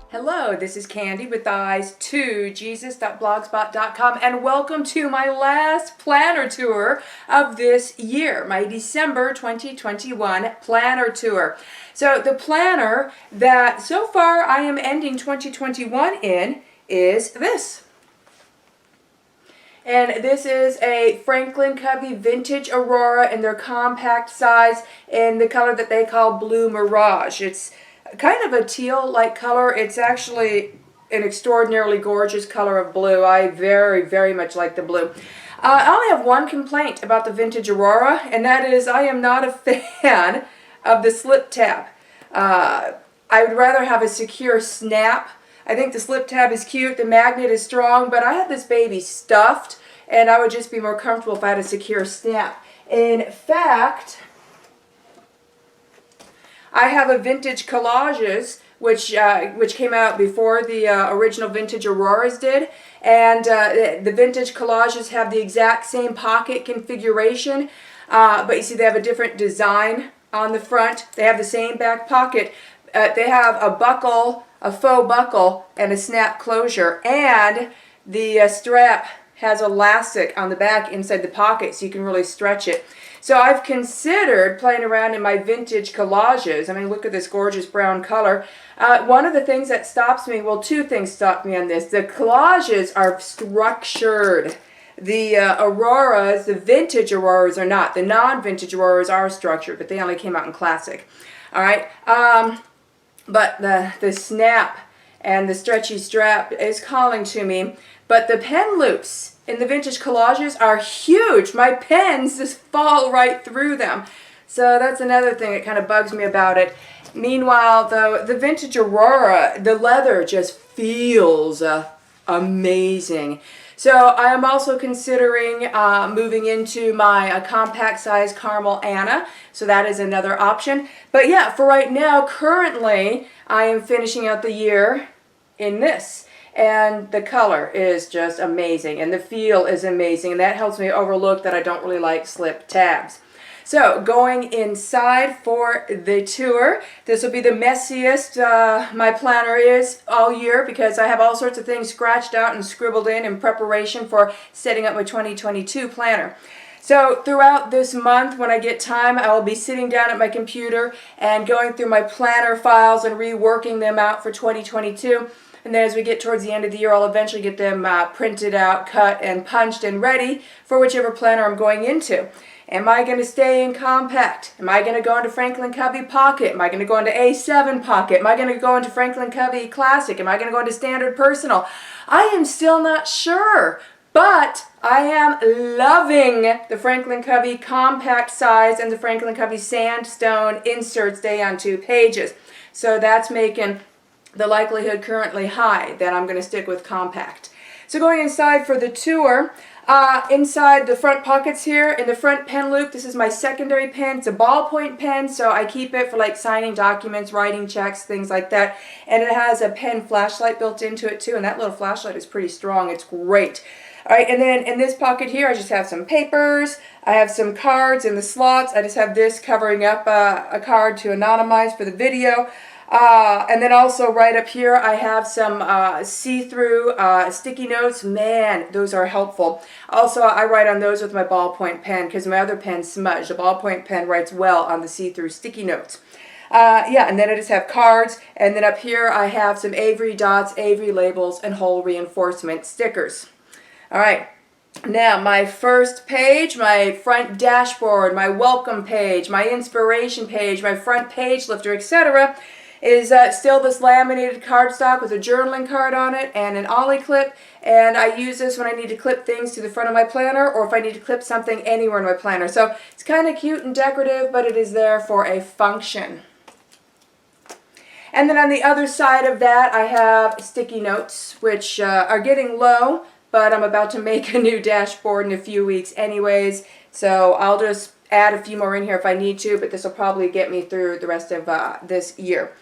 Hello, this is Candy with Eyes to Jesus.blogspot.com, and welcome to my last planner tour of this year, my December 2021 planner tour. So the planner that so far I am ending 2021 in is this. And this is a Franklin Covey Vintage Aurora in their compact size in the color that they call Blue Mirage. It's kind of a teal-like color. It's actually an extraordinarily gorgeous color of blue. I very, very much like the blue. I only have one complaint about the Vintage Aurora, and that is I am not a fan of the slip tab. I would rather have a secure snap. I think the slip tab is cute, the magnet is strong, but I had this baby stuffed, and I would just be more comfortable if I had a secure snap. In fact, I have a Vintage Collages, which came out before the original Vintage Auroras did, and the Vintage Collages have the exact same pocket configuration, but you see they have a different design on the front. They have the same back pocket. They have a buckle, a faux buckle, and a snap closure, and the strap has elastic on the back inside the pocket, so you can really stretch it. So I've considered playing around in my Vintage Collages. I mean, look at this gorgeous brown color. One of the things that stops me, well, two things stop me on this. The Collages are structured. The Auroras, the Vintage Auroras are not. The non-Vintage Auroras are structured, but they only came out in Classic. All right. But the snap and the stretchy strap is calling to me. But the pen loops in the Vintage Collages are huge. My pens just fall right through them. So that's another thing that kind of bugs me about it. Meanwhile, though, the Vintage Aurora, the leather just feels amazing. So I am also considering moving into my compact size Caramel Anna. So that is another option. But yeah, for right now, currently, I am finishing out the year in this. And the color is just amazing, and the feel is amazing, and that helps me overlook that I don't really like slip tabs. So, going inside for the tour, this will be the messiest my planner is all year because I have all sorts of things scratched out and scribbled in preparation for setting up my 2022 planner. So throughout this month, when I get time, I will be sitting down at my computer and going through my planner files and reworking them out for 2022. And then as we get towards the end of the year, I'll eventually get them printed out, cut, and punched and ready for whichever planner I'm going into. Am I going to stay in compact? Am I going to go into Franklin Covey Pocket? Am I going to go into A7 Pocket? Am I going to go into Franklin Covey Classic? Am I going to go into Standard Personal? I am still not sure, but I am loving the Franklin Covey compact size and the Franklin Covey Sandstone inserts day on 2 pages. So that's making the likelihood currently high that I'm going to stick with compact. So going inside for the tour, inside the front pockets here, in the front pen loop, this is my secondary pen. It's a ballpoint pen, so I keep it for like signing documents, writing checks, things like that. And it has a pen flashlight built into it too, and that little flashlight is pretty strong. It's great. All right, and then in this pocket here, I just have some papers. I have some cards in the slots. I just have this covering up a card to anonymize for the video. And then also right up here I have some see-through sticky notes. Man, those are helpful. Also, I write on those with my ballpoint pen because my other pen smudged. The ballpoint pen writes well on the see-through sticky notes. Yeah, and then I just have cards, and then up here I have some Avery dots, Avery labels, and hole reinforcement stickers. All right. Now, my first page, my front dashboard, my welcome page, my inspiration page, my front page lifter, etc., is still this laminated cardstock with a journaling card on it and an ollie clip, and I use this when I need to clip things to the front of my planner or if I need to clip something anywhere in my planner. So it's kind of cute and decorative, but it is there for a function. And then on the other side of that I have sticky notes, which are getting low, but I'm about to make a new dashboard in a few weeks anyways, so I'll just add a few more in here if I need to, but this will probably get me through the rest of this year.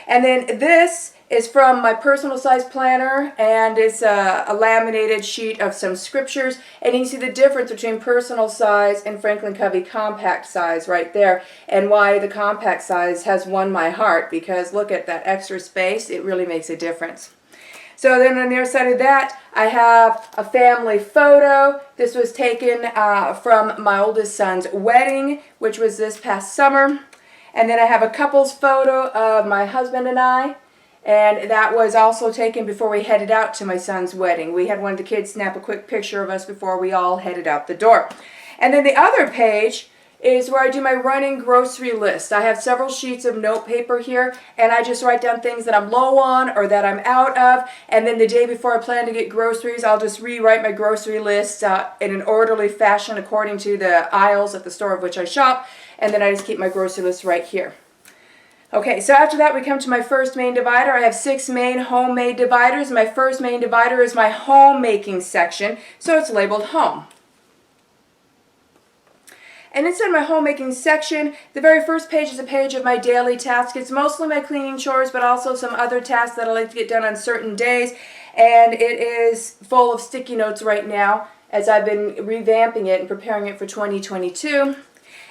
And then this is from my personal size planner, and it's a laminated sheet of some scriptures, and you can see the difference between personal size and Franklin Covey compact size right there, and why the compact size has won my heart, because look at that extra space, it really makes a difference. So then on the other side of that, I have a family photo. This was taken from my oldest son's wedding, which was this past summer. And then I have a couple's photo of my husband and I, and that was also taken before we headed out to my son's wedding. We had one of the kids snap a quick picture of us before we all headed out the door. And then the other page is where I do my running grocery list. I have several sheets of note paper here, and I just write down things that I'm low on or that I'm out of, and then the day before I plan to get groceries, I'll just rewrite my grocery list in an orderly fashion according to the aisles at the store of which I shop, and then I just keep my grocery list right here. Okay, so after that we come to my first main divider. I have 6 main homemade dividers. My first main divider is my homemaking section, so it's labeled home. And inside my homemaking section, the very first page is a page of my daily tasks. It's mostly my cleaning chores, but also some other tasks that I like to get done on certain days. And it is full of sticky notes right now, as I've been revamping it and preparing it for 2022.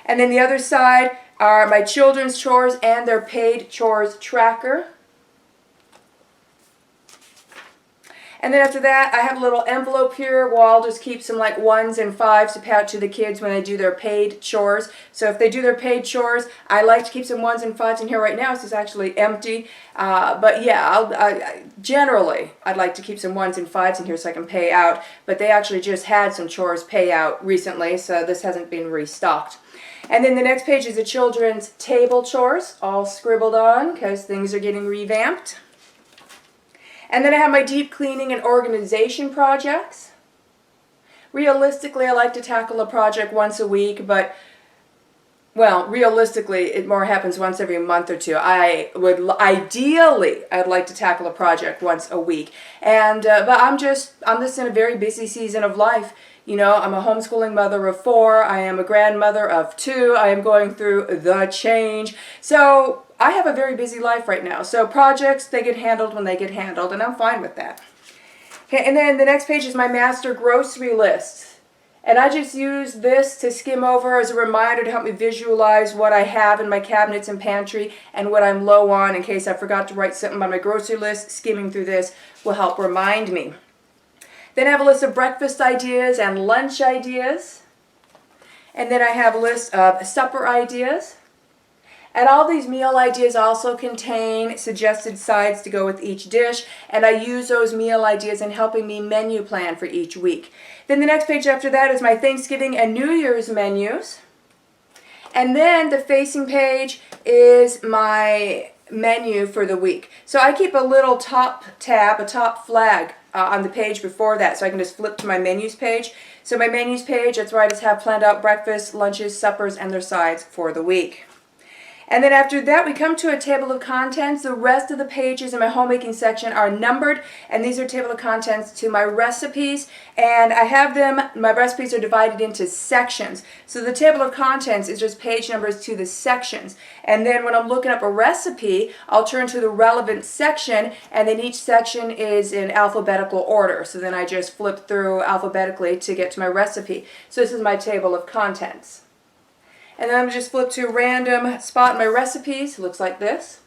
And then the other side are my children's chores and their paid chores tracker. And then after that, I have a little envelope here where I'll just keep some like 1s and 5s to pay out to the kids when they do their paid chores. So if they do their paid chores, I like to keep some 1s and 5s in here right now. So it's actually empty. But yeah, generally, I'd like to keep some 1s and 5s in here so I can pay out. But they actually just had some chores pay out recently, so this hasn't been restocked. And then the next page is the children's table chores, all scribbled on because things are getting revamped. And then I have my deep cleaning and organization projects. Realistically, I like to tackle a project once a week, but, well, realistically, it more happens once every month or two. Ideally, I'd like to tackle a project once a week. And, but I'm just in a very busy season of life. You know, I'm a homeschooling mother of 4. I am a grandmother of 2. I am going through the change. So I have a very busy life right now. So projects, they get handled when they get handled, and I'm fine with that. Okay, and then the next page is my master grocery list. And I just use this to skim over as a reminder to help me visualize what I have in my cabinets and pantry and what I'm low on in case I forgot to write something on my grocery list. Skimming through this will help remind me. Then I have a list of breakfast ideas and lunch ideas. And then I have a list of supper ideas. And all these meal ideas also contain suggested sides to go with each dish, and I use those meal ideas in helping me menu plan for each week. Then the next page after that is my Thanksgiving and New Year's menus. And then the facing page is my menu for the week. So I keep a little top tab, a top flag on the page before that, so I can just flip to my menus page. So my menus page, that's where I just have planned out breakfast, lunches, suppers, and their sides for the week. And then after that, we come to a table of contents. The rest of the pages in my homemaking section are numbered, and these are table of contents to my recipes. And I have them, my recipes are divided into sections. So the table of contents is just page numbers to the sections. And then when I'm looking up a recipe, I'll turn to the relevant section, and then each section is in alphabetical order. So then I just flip through alphabetically to get to my recipe. So this is my table of contents. And then I'm just flip to a random spot in my recipes. It looks like this.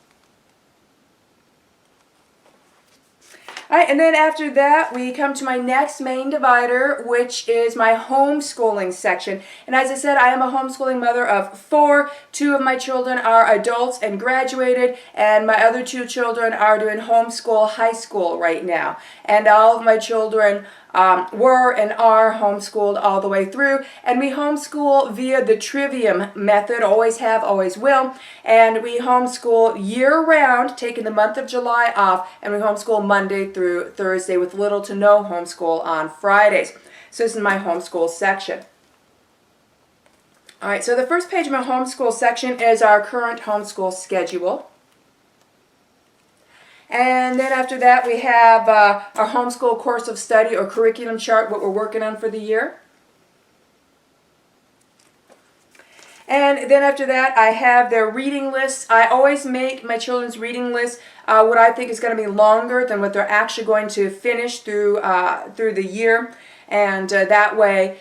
Alright, and then after that, we come to my next main divider, which is my homeschooling section. And as I said, I am a homeschooling mother of 4. 2 of my children are adults and graduated, and my other 2 children are doing homeschool high school right now. And all of my children were and are homeschooled all the way through, and we homeschool via the Trivium method, always have, always will, and we homeschool year-round, taking the month of July off, and we homeschool Monday through Thursday with little to no homeschool on Fridays. So this is my homeschool section. Alright, so the first page of my homeschool section is our current homeschool schedule. And then after that, we have our homeschool course of study or curriculum chart, what we're working on for the year. And then after that, I have their reading lists. I always make my children's reading list what I think is going to be longer than what they're actually going to finish through the year. And that way,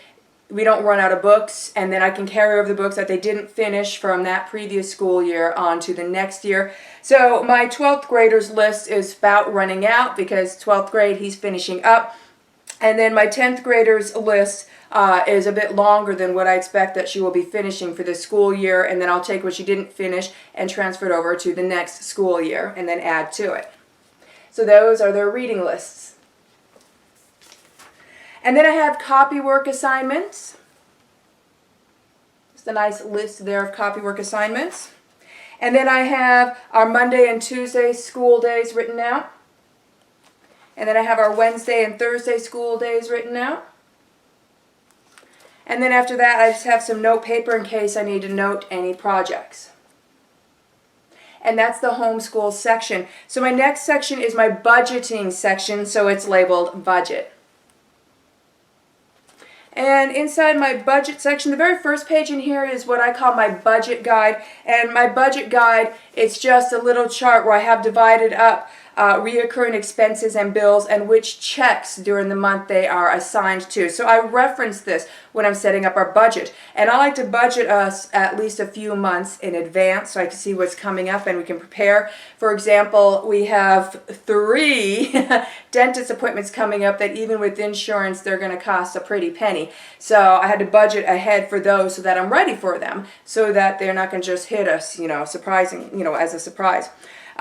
we don't run out of books, and then I can carry over the books that they didn't finish from that previous school year on to the next year. So my 12th graders list is about running out because 12th grade, he's finishing up. And then my 10th graders list is a bit longer than what I expect that she will be finishing for this school year, and then I'll take what she didn't finish and transfer it over to the next school year and then add to it. So those are their reading lists. And then I have copywork assignments. Just a nice list there of copywork assignments. And then I have our Monday and Tuesday school days written out. And then I have our Wednesday and Thursday school days written out. And then after that, I just have some note paper in case I need to note any projects. And that's the homeschool section. So my next section is my budgeting section, so it's labeled budget. And inside my budget section, the very first page in here is what I call my budget guide. And my budget guide, it's just a little chart where I have divided up reoccurring expenses and bills and which checks during the month they are assigned to. So I reference this when I'm setting up our budget. And I like to budget us at least a few months in advance so I can see what's coming up and we can prepare. For example, we have 3 dentist appointments coming up that even with insurance, they're going to cost a pretty penny. So I had to budget ahead for those so that I'm ready for them so that they're not going to just hit us, surprising, as a surprise.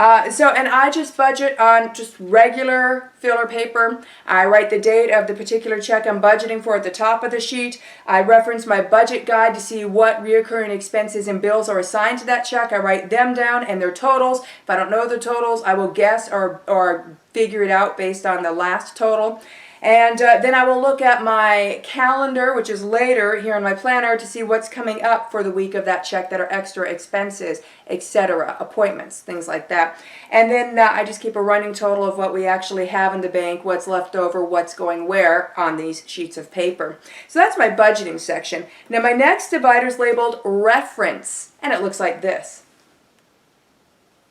And I just budget on just regular filler paper. I write the date of the particular check I'm budgeting for at the top of the sheet. I reference my budget guide to see what reoccurring expenses and bills are assigned to that check. I write them down and their totals. If I don't know the totals, I will guess or figure it out based on the last total. And then I will look at my calendar, which is later here in my planner, to see what's coming up for the week of that check that are extra expenses, etc., appointments, things like that. And then I just keep a running total of what we actually have in the bank, what's left over, what's going where on these sheets of paper. So that's my budgeting section. Now my next divider is labeled reference, and it looks like this.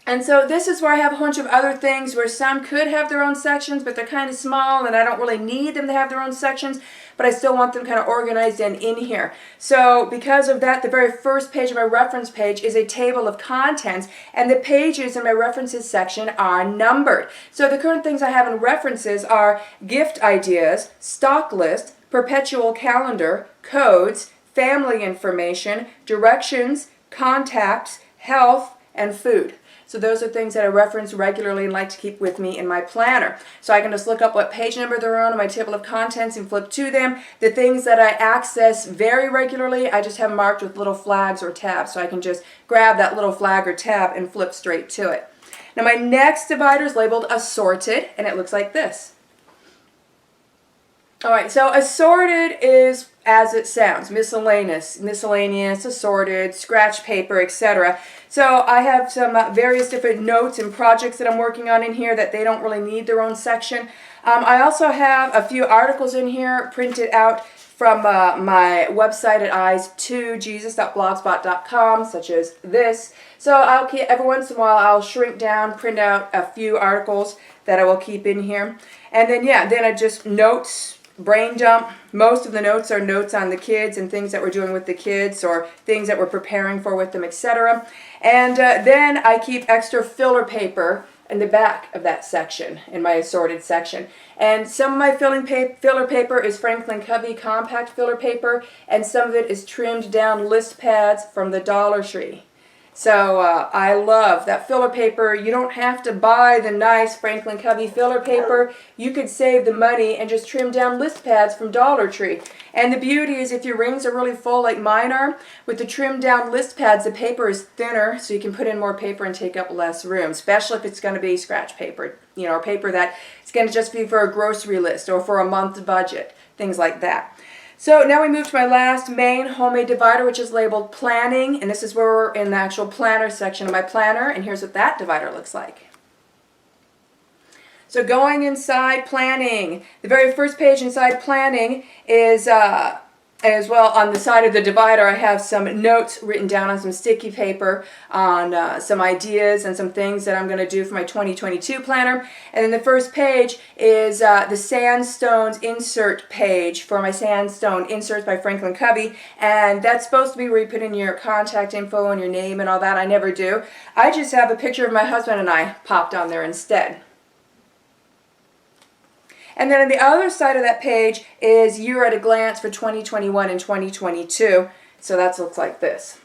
And so this is where I have a bunch of other things where some could have their own sections, but they're kind of small and I don't really need them to have their own sections, but I still want them kind of organized and in here. So because of that, the very first page of my reference page is a table of contents, and the pages in my references section are numbered. So the current things I have in references are gift ideas, stock list, perpetual calendar, codes, family information, directions, contacts, health, and food. So those are things that I reference regularly and like to keep with me in my planner. So I can just look up what page number they're on my table of contents and flip to them. The things that I access very regularly, I just have marked with little flags or tabs. So I can just grab that little flag or tab and flip straight to it. Now my next divider is labeled Assorted, and it looks like this. Alright, so assorted is as it sounds, miscellaneous, assorted, scratch paper, etc. So I have some various different notes and projects that I'm working on in here that they don't really need their own section. I also have a few articles in here printed out from my website at eyes2jesus.blogspot.com, such as this. So I'll keep, every once in a while I'll shrink down, print out a few articles that I will keep in here. And then then I just notes, brain dump. Most of the notes are notes on the kids and things that we're doing with the kids or things that we're preparing for with them, etc. And then I keep extra filler paper in the back of that section, in my assorted section. And some of my filler paper is Franklin Covey compact filler paper, and some of it is trimmed down list pads from the Dollar Tree. So I love that filler paper. You don't have to buy the nice Franklin Covey filler paper. You could save the money and just trim down list pads from Dollar Tree. And the beauty is if your rings are really full like mine are, with the trimmed down list pads, the paper is thinner so you can put in more paper and take up less room, especially if it's going to be scratch paper, or paper that it's going to just be for a grocery list or for a month's budget, things like that. So now we move to my last main homemade divider, which is labeled planning, and this is where we're in the actual planner section of my planner, and here's what that divider looks like. So going inside planning, the very first page inside planning is as well, on the side of the divider, I have some notes written down on some sticky paper on some ideas and some things that I'm going to do for my 2022 planner. And then the first page is the Sandstones insert page for my Sandstone Inserts by Franklin Covey. And that's supposed to be where you put in your contact info and your name and all that. I never do. I just have a picture of my husband and I popped on there instead. And then on the other side of that page is Year at a Glance for 2021 and 2022. So that looks like this.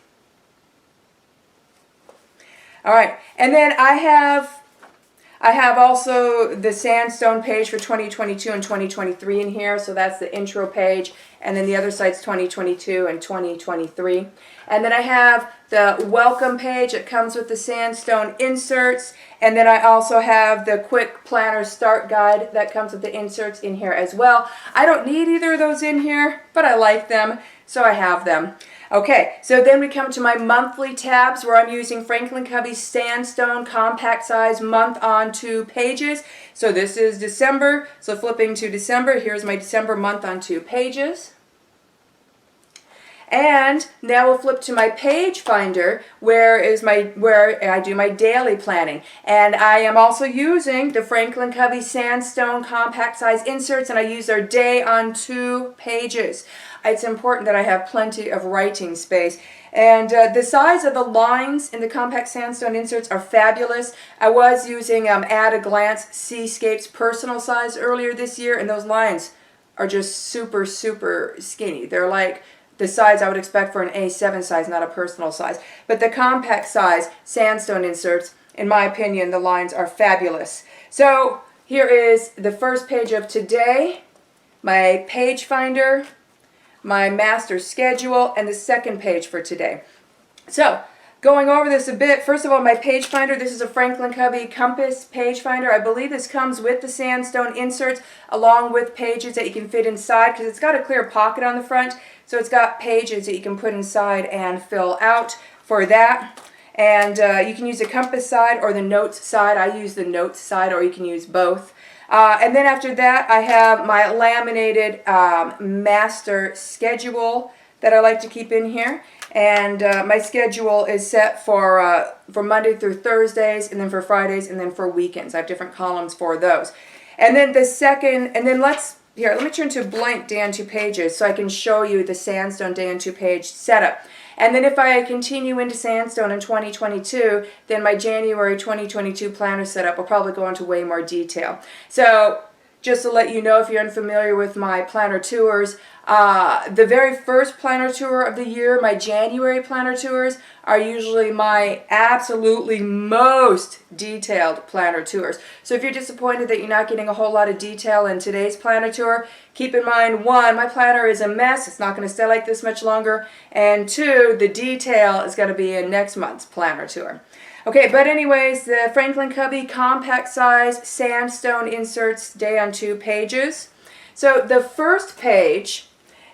All right, and then I have also the Sandstone page for 2022 and 2023 in here. So that's the intro page, and then the other side's 2022 and 2023. And then I have the welcome page that comes with the Sandstone inserts, and then I also have the quick planner start guide that comes with the inserts in here as well. I don't need either of those in here, but I like them, so I have them. Okay, so then we come to my monthly tabs where I'm using Franklin Covey's Sandstone compact size month on 2 pages. So this is December, so flipping to December, here's my December month on 2 pages. And now we'll flip to my page finder where I do my daily planning. And I am also using the Franklin Covey Sandstone compact size inserts, and I use their day on 2 pages. It's important that I have plenty of writing space. And the size of the lines in the compact Sandstone inserts are fabulous. I was using At a Glance Seascapes personal size earlier this year, and those lines are just super, super skinny. They're like the size I would expect for an A7 size, not a personal size. But the compact size Sandstone inserts, in my opinion, the lines are fabulous. So here is the first page of today, my page finder, my master schedule, and the second page for today. So going over this a bit, first of all, my page finder, this is a Franklin Covey Compass page finder. I believe this comes with the Sandstone inserts along with pages that you can fit inside because it's got a clear pocket on the front. So it's got pages that you can put inside and fill out for that. And you can use the compass side or the notes side. I use the notes side, or you can use both. And then after that, I have my laminated master schedule that I like to keep in here. And my schedule is set for Monday through Thursdays, and then for Fridays, and then for weekends. I have different columns for those. And then the second, and then let me turn to blank day on 2 pages so I can show you the Sandstone day on 2 page setup. And then if I continue into Sandstone in 2022, then my January 2022 planner setup will probably go into way more detail. So just to let you know, if you're unfamiliar with my planner tours, the very first planner tour of the year, my January planner tours, are usually my absolutely most detailed planner tours. So if you're disappointed that you're not getting a whole lot of detail in today's planner tour, keep in mind, 1, my planner is a mess. It's not going to stay like this much longer. And 2, the detail is going to be in next month's planner tour. Okay, but anyways, the Franklin Covey compact size Sandstone inserts day on 2 pages. So the first page,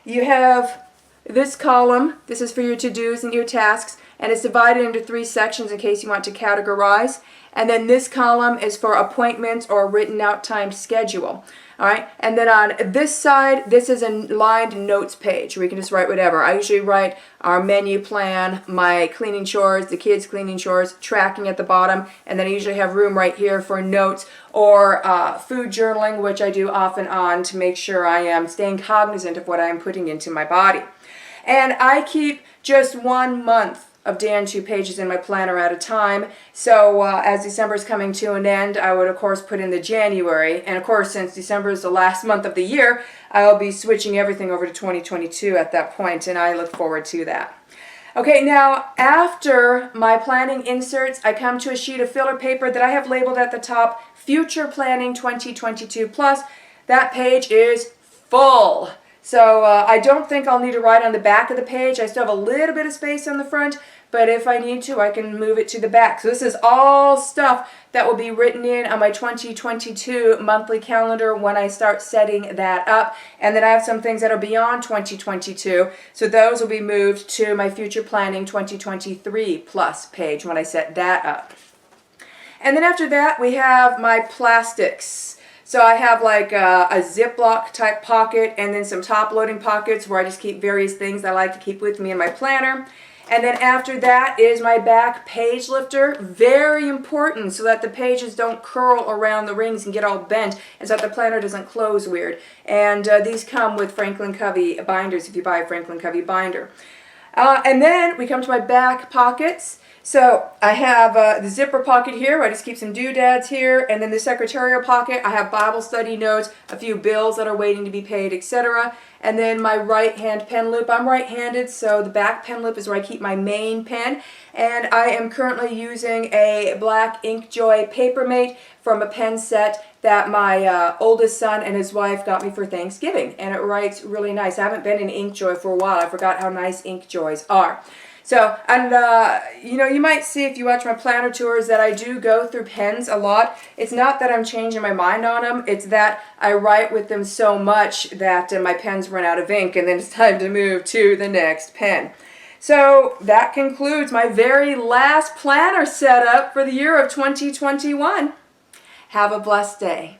you have this column. This is for your to-dos and your tasks, and it's divided into 3 sections in case you want to categorize. And then this column is for appointments or written out time schedule. All right, and then on this side, this is a lined notes page where you can just write whatever. I usually write our menu plan, my cleaning chores, the kids' cleaning chores, tracking at the bottom, and then I usually have room right here for notes or food journaling, which I do off and on to make sure I am staying cognizant of what I am putting into my body. And I keep just 1 month of day on 2 pages in my planner at a time. So as December is coming to an end, I would of course put in the January. And of course, since December is the last month of the year, I'll be switching everything over to 2022 at that point, and I look forward to that. Okay, now after my planning inserts, I come to a sheet of filler paper that I have labeled at the top, Future Planning 2022 Plus. That page is full. So I don't think I'll need to write on the back of the page. I still have a little bit of space on the front, but if I need to, I can move it to the back. So this is all stuff that will be written in on my 2022 monthly calendar when I start setting that up. And then I have some things that are beyond 2022. So those will be moved to my Future Planning 2023 Plus page when I set that up. And then after that, we have my plastics. So I have like a Ziploc type pocket and then some top loading pockets where I just keep various things I like to keep with me in my planner. And then after that is my back page lifter. Very important so that the pages don't curl around the rings and get all bent and so that the planner doesn't close weird. And these come with Franklin Covey binders if you buy a Franklin Covey binder. And then we come to my back pockets. So I have the zipper pocket here where I just keep some doodads here, and then the secretarial pocket I have Bible study notes, a few bills that are waiting to be paid, etc. And then my right hand pen loop. I'm right-handed, so the back pen loop is where I keep my main pen. And I am currently using a black Inkjoy Papermate from a pen set that my oldest son and his wife got me for Thanksgiving. And it writes really nice. I haven't been in Inkjoy for a while. I forgot how nice Inkjoys are. So, and you might see if you watch my planner tours that I do go through pens a lot. It's not that I'm changing my mind on them. It's that I write with them so much that my pens run out of ink and then it's time to move to the next pen. So that concludes my very last planner setup for the year of 2021. Have a blessed day.